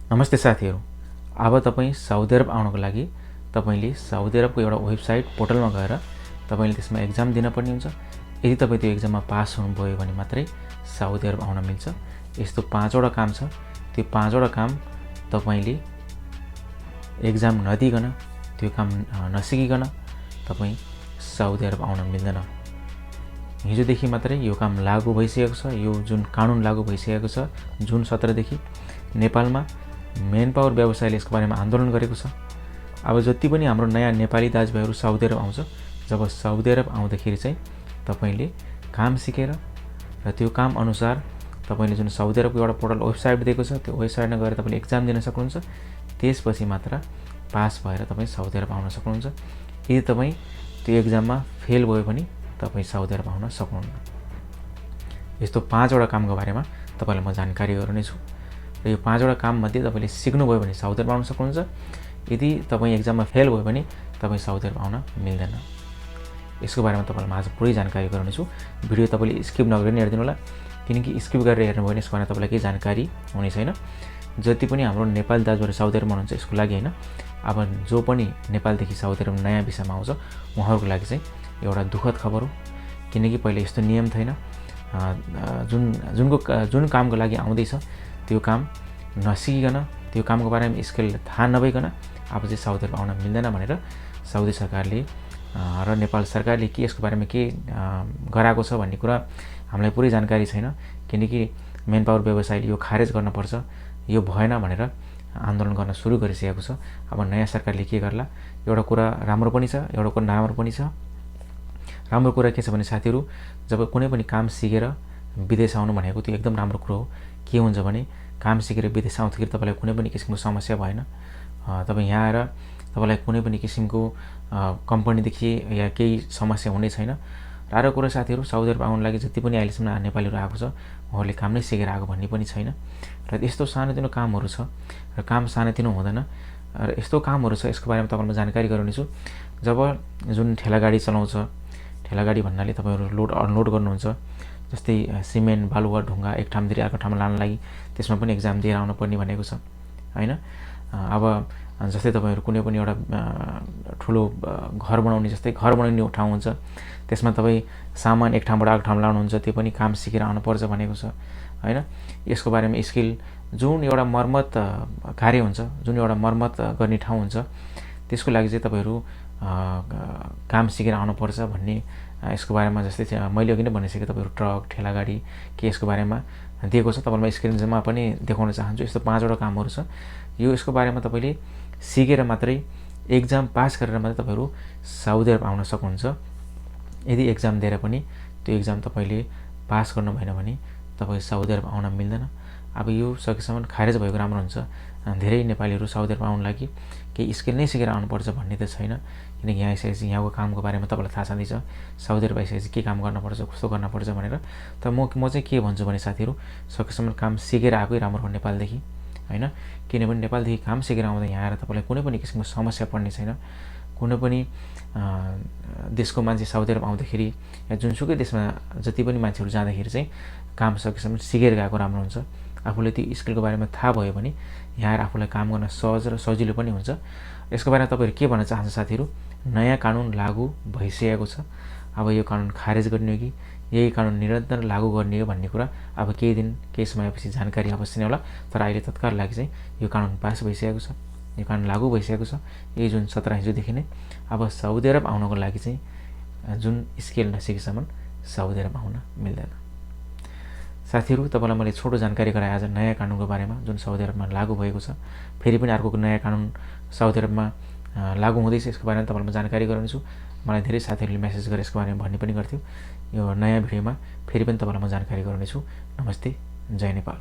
नमस्ते साथीहरू। अब तपाईँ साउदी अरब आउनको लागि तपाईले साउदी अरबको एउटा वेबसाइट पोर्टलमा गएर तपाईले त्यसमा एक्जाम दिन पर्ने हुन्छ। यदि तपाईँ त्यो एक्जाममा पास हुनुभयो भने मात्रै साउदी अरब आउन मिल्छ। यस्तो 5 वटा काम छ। त्यो 5 वटा काम तपाईले एक्जाम नदिकन, त्यो काम नसिकिकन तपाईँ साउदी अरब आउन मिल्दैन। हिजोदेखि मात्रै यो काम लागू भइसकेको छ। यो जुन कानुन लागू भइसकेको छ जुन 17 देखि नेपालमा मेन पावर व्यवसायले यसको बारेमा आन्दोलन गरेको छ। अब जति पनि हाम्रो नयाँ नेपाली दाजुभाइहरू साउदी अरब आउँछ, जब साउदी अरब आउँदाखेरि चाहिँ तपाईले काम सिकेर र त्यो काम अनुसार तपाईले जुन साउदी अरबको एउटा पोर्टल वेबसाइट दिएको छ, त्यो वेबसाइटमा गएर तपाईले एक्जाम दिन सक्नुहुन्छ। त्यसपछि मात्र पास भएर तपाईँ साउदी अरब आउन सक्नुहुन्छ। यदि तपाईँ त्यो एक्जाममा फेल भयो भने तपाईँ साउदी अरब आउन सक्नुहुन्न। यस्तो 5 वटा कामको बारेमा तपाईलाई म जानकारी गराउनेछु। र यो 5 वटा काममध्ये तपाईले सिक्नुभयो भने साउदी अरब आउन सक्नुहुन्छ। यदि तपाईँ एक्जाममा फेल भयो भने तपाईँ साउदी अरब आउन मिल्दैन। यसको बारेमा तपाईलाई म आज पुरै जानकारी गराउनेछु। भिडियो तपाईले स्किप नगरी नै हेर्दिनु होला, किनकि स्किप गरेर हेर्नुभयो भने यसको बारेमा तपाईलाई केही जानकारी हुने छैन। जति पनि हाम्रो नेपाली दाजुभाइहरू साउदी अरबमा हुनुहुन्छ यसको लागि हैन, अब जो पनि नेपालदेखि साउदी अरब नयाँ भिसामा आउँछ उहाँहरूको लागि चाहिँ एउटा दुःखद खबर हो। किनकि पहिले यस्तो नियम थिएन। जुन कामको लागि आउँदैछ त्यो काम नसिकिकन, त्यो कामको बारेमा स्किल थाहा नभइकन अब चाहिँ साउदी अरब आउन मिल्दैन भनेर साउदी सरकारले र नेपाल सरकारले के यसको बारेमा के गराएको छ भन्ने कुरा हामीलाई पुरै जानकारी छैन। किनकि मेन पावर व्यवसायले यो खारेज गर्नुपर्छ, यो भएन भनेर आन्दोलन गर्न सुरु गरिसकेको छ। अब नयाँ सरकारले के गर्ला? एउटा कुरा राम्रो पनि छ, एउटा कुरा नराम्रो पनि छ। राम्रो कुरा के छ भने साथीहरू, जब कुनै पनि काम सिकेर विदेश आउनु भनेको त्यो एकदम राम्रो कुरो हो। के हुन्छ भने काम सिकेर विदेश आउँदाखेरि तपाईलाई कुनै पनि किसिमको समस्या भएन। तपाईँ यहाँ आएर तपाईलाई कुनै पनि किसिमको कम्पनीदेखि या केही समस्या हुने छैन। र कुरा साथीहरू, साउदी अरब आउनु लागि जति पनि अहिलेसम्म नेपालीहरू आएको छ उहाँहरूले काम नै सिकेर आएको भन्ने पनि छैन। र यस्तो सानोतिनो कामहरू छ र काम सानोतिनो हुँदैन। र यस्तो कामहरू छ, यसको बारेमा तपाईँलाई म जानकारी गराउनेछु। जब जुन ठेलागाडी चलाउँछ, ठेलागाडी भन्नाले तपाईँहरू लोड अनलोड गर्नुहुन्छ, जस्तै सिमेन्ट, बालुवा, ढुङ्गा एक ठाउँदेखि अर्को ठाउँमा लान लागि त्यसमा पनि एक्जाम दिएर आउनुपर्ने भनेको छ हैन। अब जस्तै तपाईँहरू कुनै पनि एउटा ठुलो घर बनाउने, जस्तै घर बनाउने ठाउँ हुन्छ, त्यसमा तपाईँ सामान एक ठाउँबाट अर्को ठाउँमा लाउनुहुन्छ, त्यो पनि काम सिकेर आउनुपर्छ भनेको छ हैन। यसको बारेमा स्किल, जुन एउटा मर्मत कार्य हुन्छ, जुन एउटा मर्मत गर्ने ठाउँ हुन्छ, त्यसको लागि चाहिँ तपाईँहरू काम सिकेर आउनुपर्छ भन्ने यसको बारेमा, जस्तै मैले अघि नै भनिसकेँ, तपाईँहरू ट्रक, ठेलागाडी के यसको बारेमा दिएको छ। तपाईँलाई स्क्रिनमा पनि देखाउन चाहन्छु। यस्तो 5 वटा कामहरू छ। यसको बारेमा तपाईँले सिकेर मात्रै, एक्जाम पास गरेर मात्रै तपाईँहरू साउदी अरब आउन सक्नुहुन्छ। यदि एक्जाम दिएर पनि त्यो एक्जाम तपाईँले पास गर्नु भएन भने तपाईँ साउदी अरब आउन मिल्दैन। अब यो सकेसम्म खारेज भएको राम्रो हुन्छ। धेरै नेपालीहरू साउदी अरब आउनु लागि केही स्किल नै सिकेर आउनुपर्छ भन्ने त छैन। किनकि यहाँ आइसकेपछि यहाँको कामको बारेमा तपाईँलाई थाहा छँदैछ, साउदी अरब आइसकेपछि के काम गर्नुपर्छ, कस्तो गर्नुपर्छ भनेर। त म चाहिँ के भन्छु भने साथीहरू, सकेसम्म काम सिकेर आएकै राम्रो हो नेपालदेखि हैन। किनभने नेपालदेखि काम सिकेर आउँदा यहाँ आएर तपाईँलाई कुनै पनि किसिमको समस्या पर्ने छैन। कुनै पनि देशको मान्छे साउदी अरब आउँदाखेरि या जुनसुकै देशमा जति पनि मान्छेहरू जाँदाखेरि चाहिँ काम सकेसम्म सिकेर गएको राम्रो हुन्छ। आफूले त्यो स्किलको बारेमा थाहा भयो भने यहाँ आएर आफूलाई काम गर्न सहज र सजिलो पनि हुन्छ। यसको बारेमा तपाईँहरू के भन्न चाहन्छ साथीहरू? नयाँ कानुन लागू भइसकेको छ। अब यो कानुन खारेज गर्ने हो कि यही कानुन निरन्तर लागू गर्ने हो भन्ने कुरा अब केही दिन, केही समयपछि जानकारी अवश्य नै होला। तर अहिले तत्काल लागि चाहिँ यो कानुन पास भइसकेको छ, यो कानुन लागू भइसकेको छ। यही जुन 17 हिजोदेखि नै अब साउदी अरब आउनको लागि चाहिँ जुन स्किल नसिकेसम्म साउदी अरब आउन मिल्दैन। साथीहरू, तपाईँलाई मैले छोटो जानकारी गराएँ आज नयाँ कानुनको बारेमा जुन साउदी अरबमा लागू भएको छ। फेरि पनि अर्को नयाँ कानुन साउदी अरबमा लागू हुँदैछ, यसको बारेमा तपाईँलाई म जानकारी गराउनेछु। मलाई धेरै साथीहरूले मेसेज गरेर यसको बारेमा भन्ने पनि गर्थ्यो। यो नयाँ भिडियोमा फेरि पनि तपाईँलाई म जानकारी गराउनेछु। नमस्ते, जय नेपाल।